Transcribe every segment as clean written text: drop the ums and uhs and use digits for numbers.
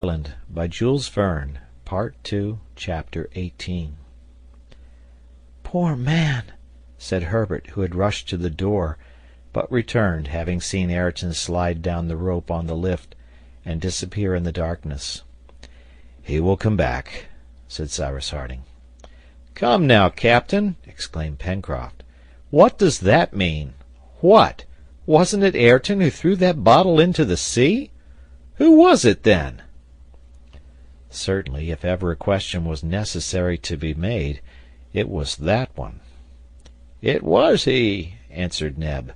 Island by Jules Verne. Part 2, Chapter 18. "Poor man!" said Herbert, who had rushed to the door, but returned, having seen Ayrton slide down the rope on the lift and disappear in the darkness. "He will come back," said Cyrus Harding. "Come now, Captain!" exclaimed Pencroft. "What does that mean? What? Wasn't it Ayrton who threw that bottle into the sea? Who was it, then?" Certainly, if ever a question was necessary to be made, it was that one. "It was he," answered Neb.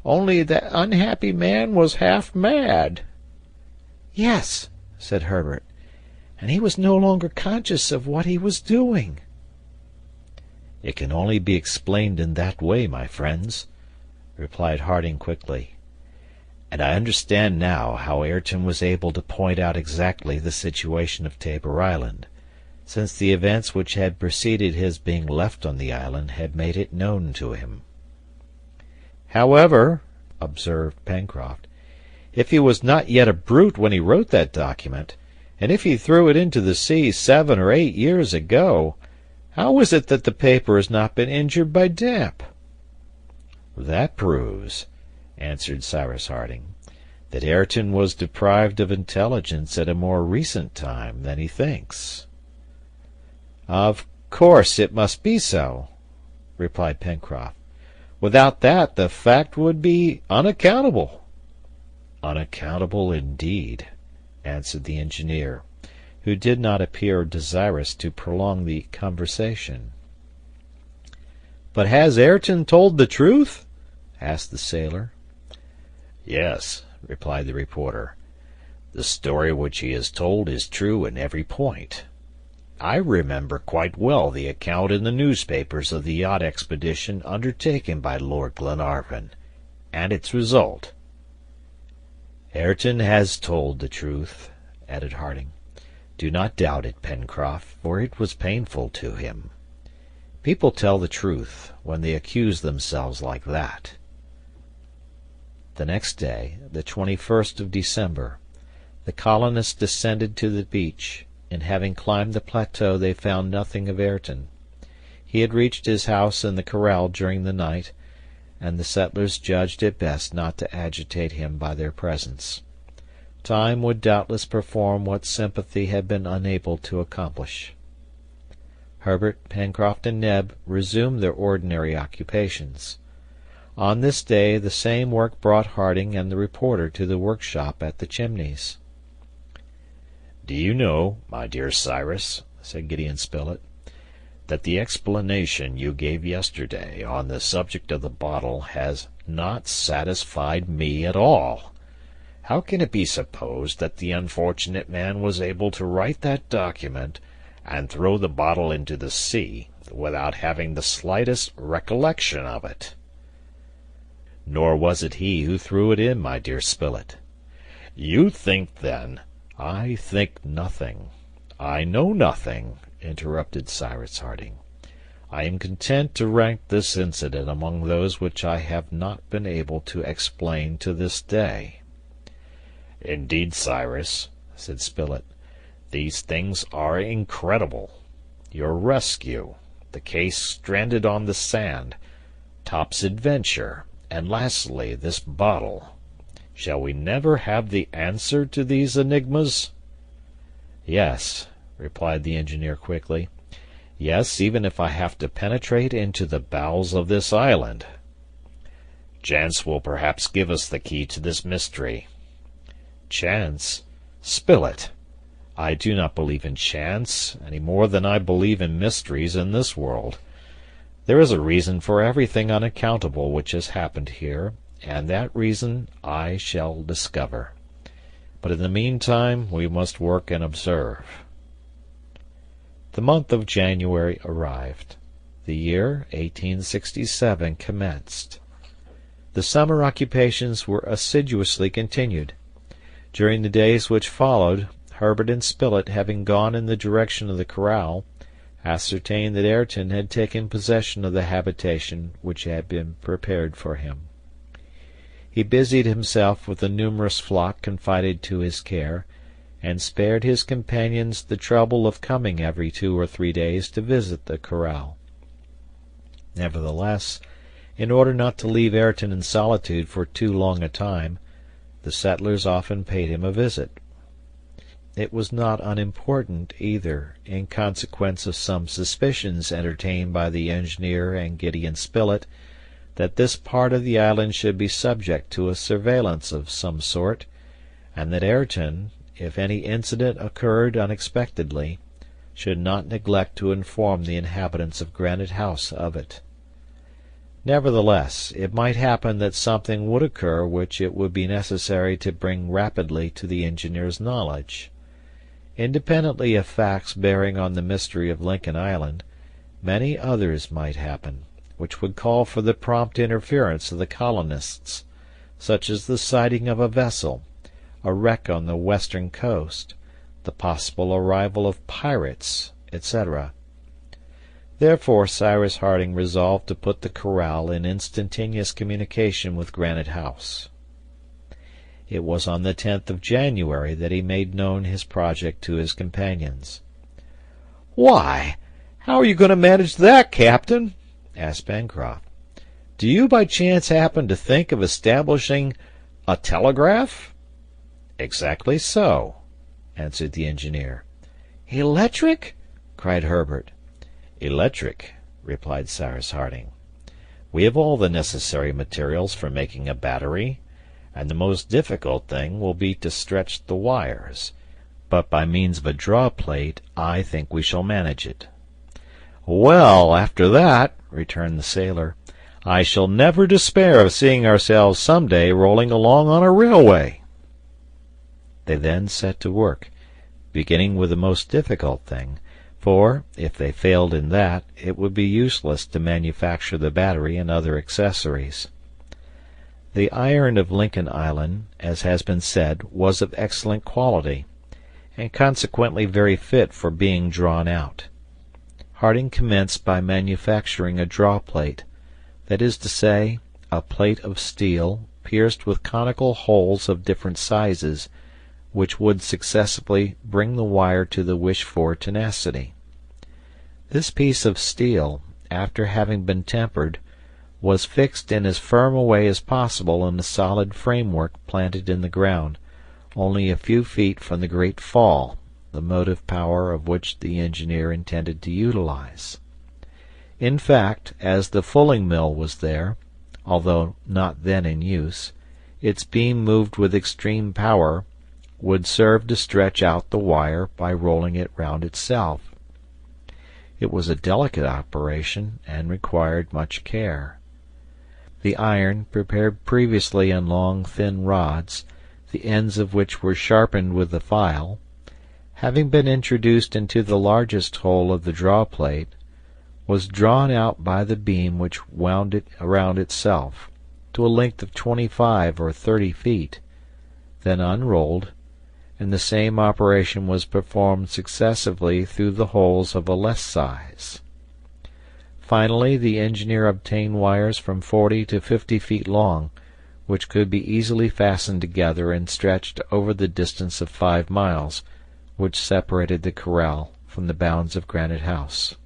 "Only that unhappy man was half mad." "Yes," said Herbert, "and he was no longer conscious of what he was doing." "It can only be explained in that way, my friends," replied Harding quickly. "And I understand now how Ayrton was able to point out exactly the situation of Tabor Island, since the events which had preceded his being left on the island had made it known to him." "However," observed Pencroft, "if he was not yet a brute when he wrote that document, and if he threw it into the sea 7 or 8 years ago, how is it that the paper has not been injured by damp?" "That proves," answered Cyrus Harding, "that Ayrton was deprived of intelligence at a more recent time than he thinks." "Of course it must be so," replied Pencroft. "Without that the fact would be unaccountable." "Unaccountable indeed," answered the engineer, who did not appear desirous to prolong the conversation. "But has Ayrton told the truth?" asked the sailor. "Yes," replied the reporter. "The story which he has told is true in every point. I remember quite well the account in the newspapers of the yacht expedition undertaken by Lord Glenarvan, and its result." "Ayrton has told the truth," added Harding. "Do not doubt it, Pencroft, for it was painful to him. People tell the truth when they accuse themselves like that." The next day, the 21st of December, the colonists descended to the beach, and having climbed the plateau they found nothing of Ayrton. He had reached his house in the corral during the night, and the settlers judged it best not to agitate him by their presence. Time would doubtless perform what sympathy had been unable to accomplish. Herbert, Pencroft, and Neb resumed their ordinary occupations. On this day the same work brought Harding and the reporter to the workshop at the Chimneys. "Do you know, my dear Cyrus," said Gideon Spilett, "that the explanation you gave yesterday on the subject of the bottle has not satisfied me at all. How can it be supposed that the unfortunate man was able to write that document and throw the bottle into the sea without having the slightest recollection of it? Nor was it he who threw it in, my dear Spilett. You think, then, I think nothing. I know nothing," interrupted Cyrus Harding. "I am content to rank this incident among those which I have not been able to explain to this day." "Indeed, Cyrus," said Spilett, "these things are incredible. Your rescue, the case stranded on the sand, Top's adventure, and lastly this bottle. Shall we never have the answer to these enigmas?" "Yes," replied the engineer quickly. "Yes, even if I have to penetrate into the bowels of this island." "Chance will perhaps give us the key to this mystery." "Chance? Spilett! I do not believe in chance, any more than I believe in mysteries in this world. There is a reason for everything unaccountable which has happened here, and that reason I shall discover. But in the meantime we must work and observe." The month of January arrived. The year 1867 commenced. The summer occupations were assiduously continued. During the days which followed, Herbert and Spilett, having gone in the direction of the corral, ascertained that Ayrton had taken possession of the habitation which had been prepared for him. He busied himself with the numerous flock confided to his care, and spared his companions the trouble of coming every 2 or 3 days to visit the corral. Nevertheless, in order not to leave Ayrton in solitude for too long a time, the settlers often paid him a visit. It was not unimportant, either, in consequence of some suspicions entertained by the engineer and Gideon Spilett, that this part of the island should be subject to a surveillance of some sort, and that Ayrton, if any incident occurred unexpectedly, should not neglect to inform the inhabitants of Granite House of it. Nevertheless, it might happen that something would occur which it would be necessary to bring rapidly to the engineer's knowledge. Independently of facts bearing on the mystery of Lincoln Island, many others might happen, which would call for the prompt interference of the colonists, such as the sighting of a vessel, a wreck on the western coast, the possible arrival of pirates, etc. Therefore Cyrus Harding resolved to put the corral in instantaneous communication with Granite House. It was on the 10th of January that he made known his project to his companions. "Why, how are you going to manage that, Captain?" asked Pencroft. "Do you by chance happen to think of establishing a telegraph?" "Exactly so," answered the engineer. "Electric?" cried Herbert. "Electric," replied Cyrus Harding. "We have all the necessary materials for making a battery, and the most difficult thing will be to stretch the wires, but by means of a draw plate I think we shall manage it." "Well, after that," returned the sailor, "I shall never despair of seeing ourselves some day rolling along on a railway." They then set to work, beginning with the most difficult thing, for, if they failed in that, it would be useless to manufacture the battery and other accessories. The iron of Lincoln Island, as has been said, was of excellent quality, and consequently very fit for being drawn out. Harding commenced by manufacturing a draw plate, that is to say, a plate of steel pierced with conical holes of different sizes, which would successively bring the wire to the wished-for tenacity. This piece of steel, after having been tempered, was fixed in as firm a way as possible in a solid framework planted in the ground, only a few feet from the great fall, the motive power of which the engineer intended to utilize. In fact, as the fulling mill was there, although not then in use, its beam moved with extreme power would serve to stretch out the wire by rolling it round itself. It was a delicate operation and required much care. The iron, prepared previously in long thin rods, the ends of which were sharpened with the file, having been introduced into the largest hole of the draw plate, was drawn out by the beam which wound it around itself, to a length of 25 or 30 feet, then unrolled, and the same operation was performed successively through the holes of a less size. Finally, the engineer obtained wires from 40 to 50 feet long, which could be easily fastened together and stretched over the distance of 5 miles, which separated the corral from the bounds of Granite House.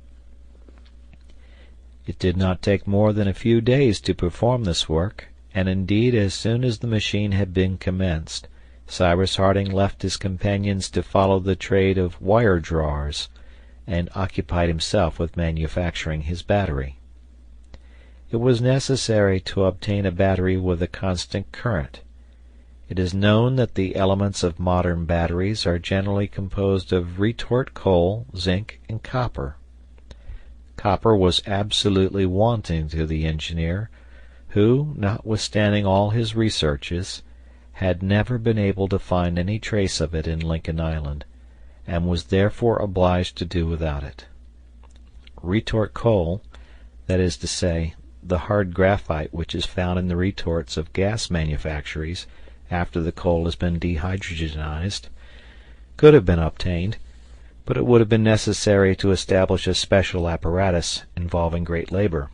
It did not take more than a few days to perform this work, and indeed as soon as the machine had been commenced, Cyrus Harding left his companions to follow the trade of wire drawers, and occupied himself with manufacturing his battery. It was necessary to obtain a battery with a constant current. It is known that the elements of modern batteries are generally composed of retort coal, zinc, and copper. Copper was absolutely wanting to the engineer, who, notwithstanding all his researches, had never been able to find any trace of it in Lincoln Island, and was therefore obliged to do without it. Retort coal, that is to say, the hard graphite which is found in the retorts of gas manufactories after the coal has been dehydrogenized, could have been obtained, but it would have been necessary to establish a special apparatus involving great labor.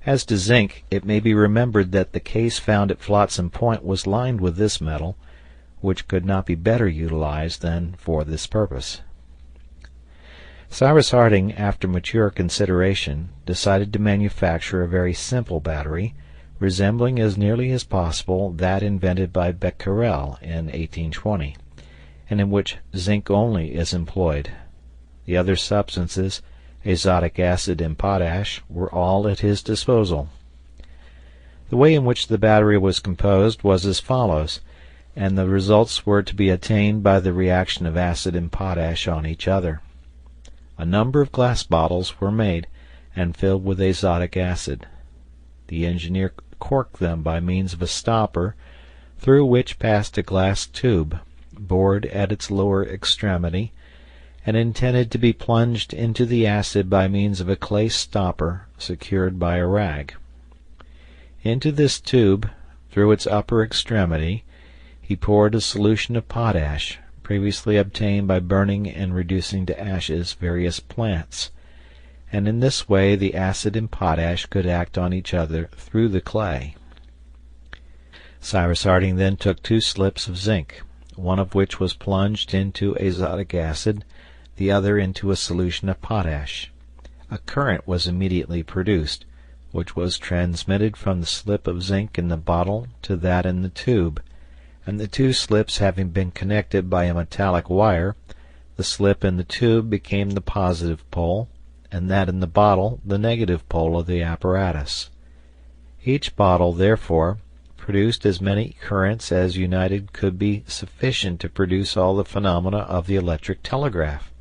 As to zinc, it may be remembered that the case found at Flotsam Point was lined with this metal, which could not be better utilized than for this purpose. Cyrus Harding, after mature consideration, decided to manufacture a very simple battery, resembling as nearly as possible that invented by Becquerel in 1820, and in which zinc only is employed. The other substances, azotic acid and potash, were all at his disposal. The way in which the battery was composed was as follows, and the results were to be attained by the reaction of acid and potash on each other. A number of glass bottles were made and filled with azotic acid. The engineer corked them by means of a stopper, through which passed a glass tube, bored at its lower extremity, and intended to be plunged into the acid by means of a clay stopper secured by a rag. Into this tube, through its upper extremity, he poured a solution of potash, previously obtained by burning and reducing to ashes various plants, and in this way the acid and potash could act on each other through the clay. Cyrus Harding then took 2 slips of zinc, one of which was plunged into azotic acid, the other into a solution of potash. A current was immediately produced, which was transmitted from the slip of zinc in the bottle to that in the tube, and the 2 slips having been connected by a metallic wire, the slip in the tube became the positive pole, and that in the bottle the negative pole of the apparatus. Each bottle, therefore, produced as many currents as united could be sufficient to produce all the phenomena of the electric telegraph.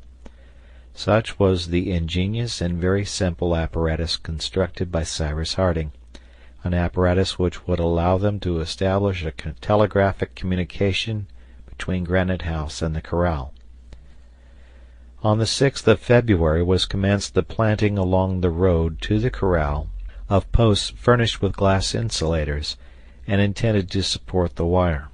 Such was the ingenious and very simple apparatus constructed by Cyrus Harding, an apparatus which would allow them to establish a telegraphic communication between Granite House and the corral. On the 6th of February was commenced the planting along the road to the corral of posts furnished with glass insulators, and intended to support the wire.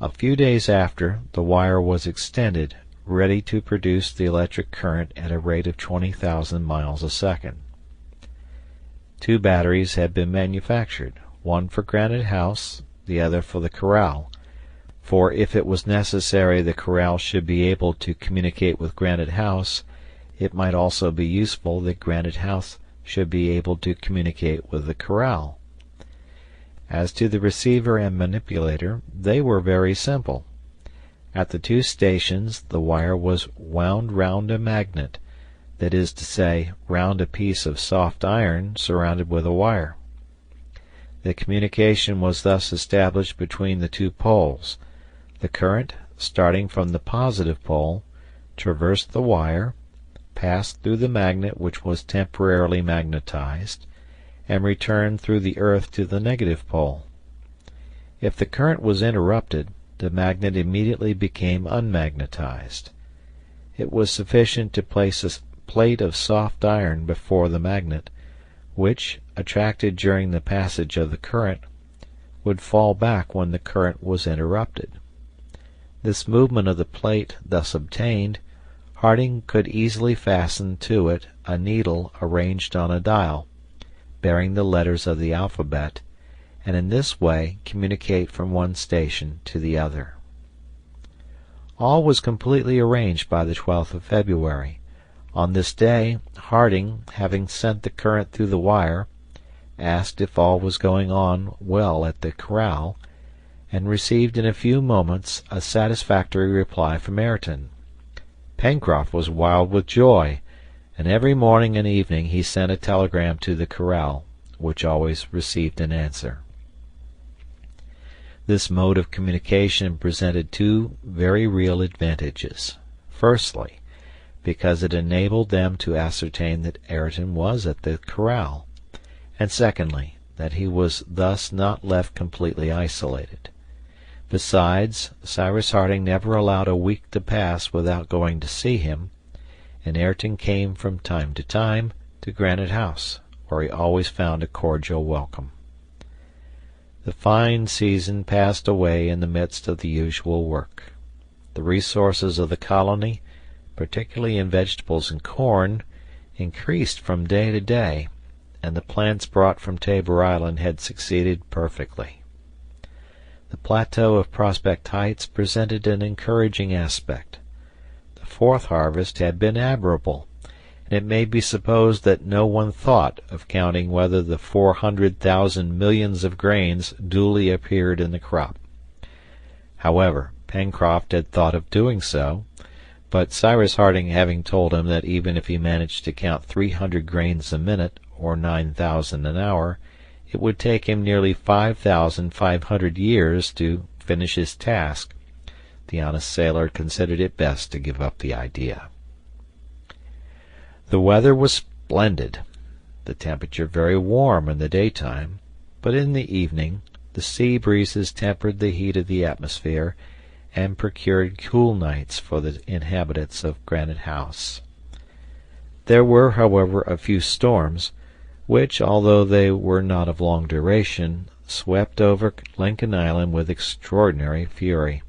A few days after, the wire was extended, ready to produce the electric current at a rate of 20,000 miles a second. 2 batteries had been manufactured, one for Granite House, the other for the corral, for if it was necessary the corral should be able to communicate with Granite House, it might also be useful that Granite House should be able to communicate with the corral. As to the receiver and manipulator, they were very simple. At the 2 stations the wire was wound round a magnet, that is to say, round a piece of soft iron surrounded with a wire. The communication was thus established between the 2 poles. The current, starting from the positive pole, traversed the wire, passed through the magnet which was temporarily magnetized, and returned through the earth to the negative pole. If the current was interrupted, the magnet immediately became unmagnetized. It was sufficient to place a plate of soft iron before the magnet, which, attracted during the passage of the current, would fall back when the current was interrupted. This movement of the plate thus obtained, Harding could easily fasten to it a needle arranged on a dial, bearing the letters of the alphabet, and in this way communicate from one station to the other. All was completely arranged by the 12th of February. On this day, Harding, having sent the current through the wire, asked if all was going on well at the corral, and received in a few moments a satisfactory reply from Ayrton. Pencroft was wild with joy, and every morning and evening he sent a telegram to the corral, which always received an answer. This mode of communication presented 2 very real advantages. Firstly, because it enabled them to ascertain that Ayrton was at the corral, and secondly, that he was thus not left completely isolated. Besides, Cyrus Harding never allowed a week to pass without going to see him, and Ayrton came from time to Granite House, where he always found a cordial welcome. The fine season passed away in the midst of the usual work. The resources of the colony, particularly in vegetables and corn, increased from day to day, and the plants brought from Tabor Island had succeeded perfectly. The plateau of Prospect Heights presented an encouraging aspect. The fourth harvest had been admirable, and it may be supposed that no one thought of counting whether the 400,000 millions of grains duly appeared in the crop. However, Pencroft had thought of doing so, but Cyrus Harding having told him that even if he managed to count 300 grains a minute, or 9,000 an hour, it would take him nearly 5,500 years to finish his task, the honest sailor considered it best to give up the idea. The weather was splendid, the temperature very warm in the daytime, but in the evening the sea breezes tempered the heat of the atmosphere and procured cool nights for the inhabitants of Granite House. There were, however, a few storms, which, although they were not of long duration, swept over Lincoln Island with extraordinary fury.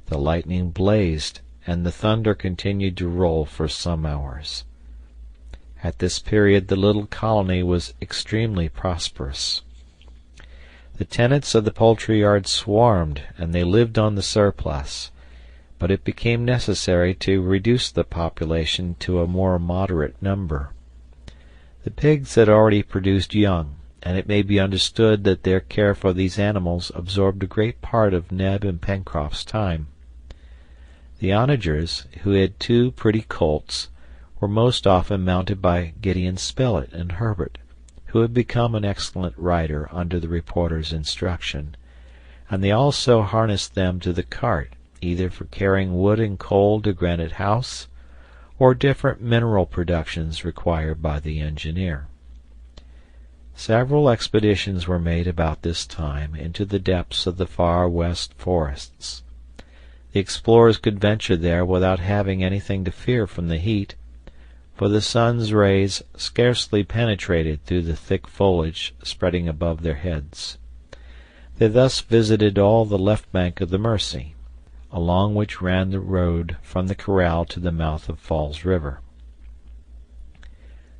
The lightning blazed, and the thunder continued to roll for some hours. At this period the little colony was extremely prosperous. The tenants of the poultry yard swarmed, and they lived on the surplus, but it became necessary to reduce the population to a more moderate number. The pigs had already produced young, and it may be understood that their care for these animals absorbed a great part of Neb and Pencroft's time. The onagers, who had 2 pretty colts, were most often mounted by Gideon Spilett and Herbert, who had become an excellent rider under the reporter's instruction, and they also harnessed them to the cart, either for carrying wood and coal to Granite House, or different mineral productions required by the engineer. Several expeditions were made about this time into the depths of the far west forests. The explorers could venture there without having anything to fear from the heat, for the sun's rays scarcely penetrated through the thick foliage spreading above their heads. They thus visited all the left bank of the Mercy, along which ran the road from the corral to the mouth of Falls River.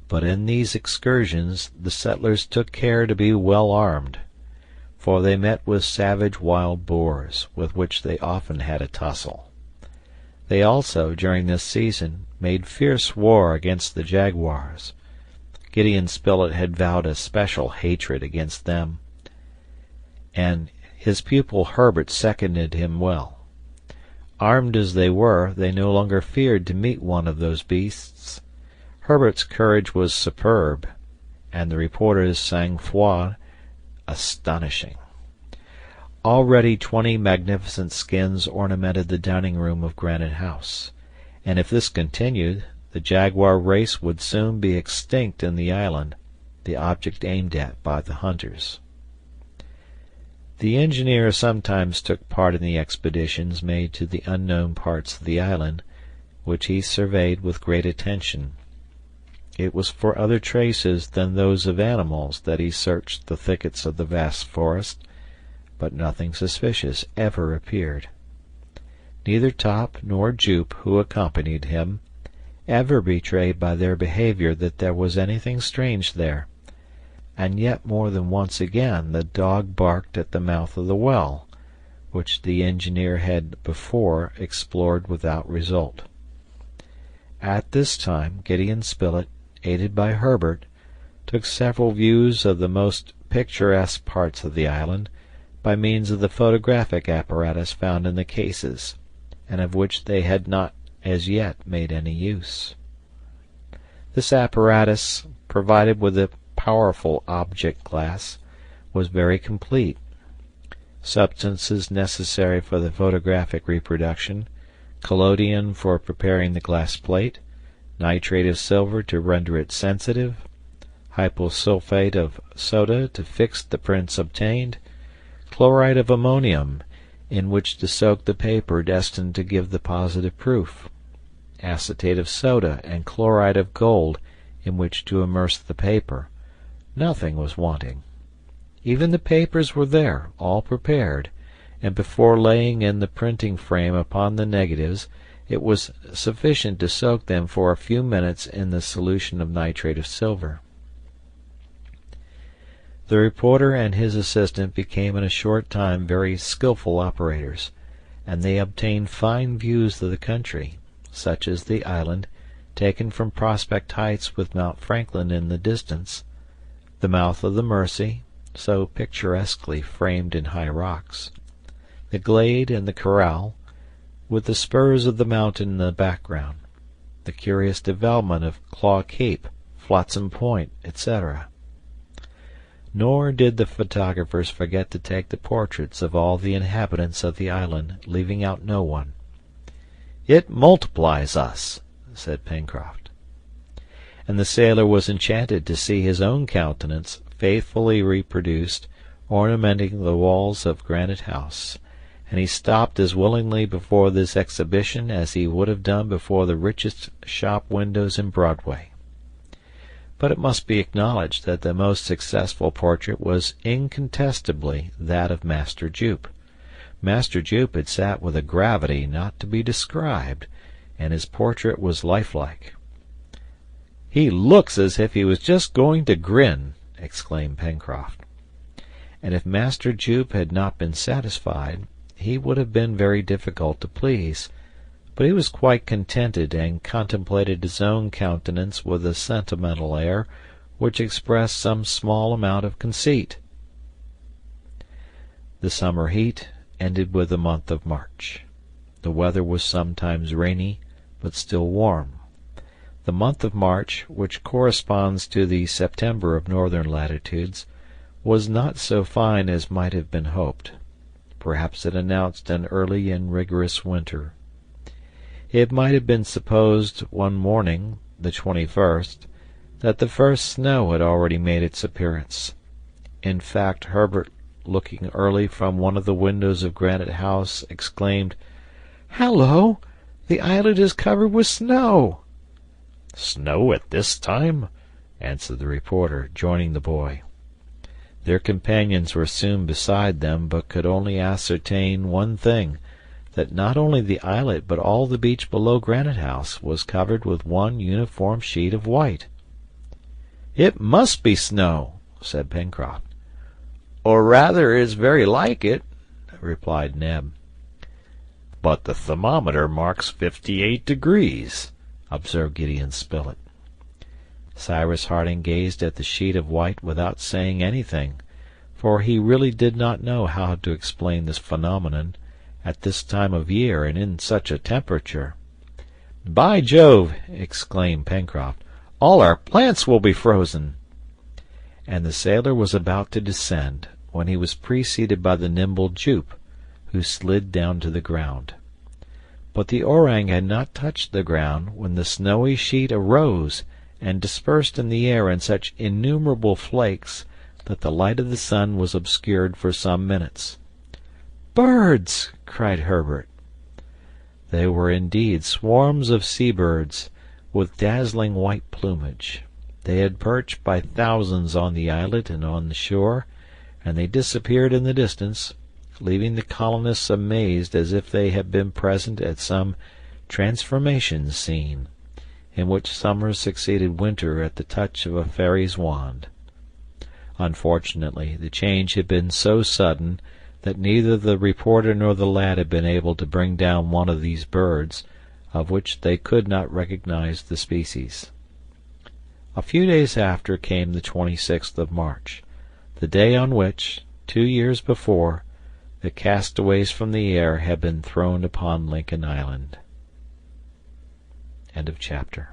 But in these excursions the settlers took care to be well armed, for they met with savage wild boars, with which they often had a tussle. They also, during this season, made fierce war against the jaguars. Gideon Spilett had vowed a special hatred against them, and his pupil Herbert seconded him well. Armed as they were, they no longer feared to meet one of those beasts. Herbert's courage was superb, and the reporter's sang-froid astonishing. Already 20 magnificent skins ornamented the dining-room of Granite House, and if this continued, the jaguar race would soon be extinct in the island, the object aimed at by the hunters. The engineer sometimes took part in the expeditions made to the unknown parts of the island, which he surveyed with great attention. It was for other traces than those of animals that he searched the thickets of the vast forest, but nothing suspicious ever appeared. Neither Top nor Jup, who accompanied him, ever betrayed by their behavior that there was anything strange there, and yet more than once again the dog barked at the mouth of the well, which the engineer had before explored without result. At this time Gideon Spilett, aided by Herbert, took several views of the most picturesque parts of the island by means of the photographic apparatus found in the cases, and of which they had not as yet made any use. This apparatus, provided with a powerful object glass, was very complete. Substances necessary for the photographic reproduction, collodion for preparing the glass plate, nitrate of silver to render it sensitive, hyposulfate of soda to fix the prints obtained, chloride of ammonium in which to soak the paper destined to give the positive proof, acetate of soda and chloride of gold in which to immerse the paper. Nothing was wanting. Even the papers were there, all prepared, and before laying in the printing frame upon the negatives it was sufficient to soak them for a few minutes in the solution of nitrate of silver. The reporter and his assistant became in a short time very skilful operators, and they obtained fine views of the country, such as the island, taken from Prospect Heights with Mount Franklin in the distance, the mouth of the Mersey, so picturesquely framed in high rocks, the glade and the corral, with the spurs of the mountain in the background, the curious development of Claw Cape, Flotsam Point, etc. Nor did the photographers forget to take the portraits of all the inhabitants of the island, leaving out no one. "It multiplies us," said Pencroft. And the sailor was enchanted to see his own countenance faithfully reproduced, ornamenting the walls of Granite House, and he stopped as willingly before this exhibition as he would have done before the richest shop windows in Broadway. But it must be acknowledged that the most successful portrait was incontestably that of Master Jup. Master Jup had sat with a gravity not to be described, and his portrait was lifelike. "He looks as if he was just going to grin," exclaimed Pencroft. And if Master Jup had not been satisfied, he would have been very difficult to please, but he was quite contented and contemplated his own countenance with a sentimental air which expressed some small amount of conceit. The summer heat ended with the month of March. The weather was sometimes rainy, but still warm. The month of March, which corresponds to the September of northern latitudes, was not so fine as might have been hoped. Perhaps it announced an early and rigorous winter. It might have been supposed one morning, the 21st, that the first snow had already made its appearance. In fact, Herbert, looking early from one of the windows of Granite House, exclaimed, "Hallo! The island is covered with snow!" "Snow at this time?" answered the reporter, joining the boy. Their companions were soon beside them, but could only ascertain one thing, that not only the islet but all the beach below Granite House was covered with one uniform sheet of white. "It must be snow," said Pencroft. "Or rather is very like it," replied Neb. "But the thermometer marks 58 degrees," observed Gideon Spilett. Cyrus Harding gazed at the sheet of white without saying anything, for he really did not know how to explain this phenomenon, at this time of year and in such a temperature. "By Jove!" exclaimed Pencroft, "all our plants will be frozen!" And the sailor was about to descend, when he was preceded by the nimble Jup, who slid down to the ground. But the orang had not touched the ground when the snowy sheet arose and dispersed in the air in such innumerable flakes that the light of the sun was obscured for some minutes. "Birds!" cried Herbert. They were indeed swarms of sea-birds, with dazzling white plumage. They had perched by thousands on the islet and on the shore, and they disappeared in the distance, leaving the colonists amazed as if they had been present at some transformation scene, in which summer succeeded winter at the touch of a fairy's wand. Unfortunately, the change had been so sudden that neither the reporter nor the lad had been able to bring down one of these birds, of which they could not recognize the species. A few days after came the 26th of March, the day on which, 2 years before, the castaways from the air had been thrown upon Lincoln Island. End of chapter.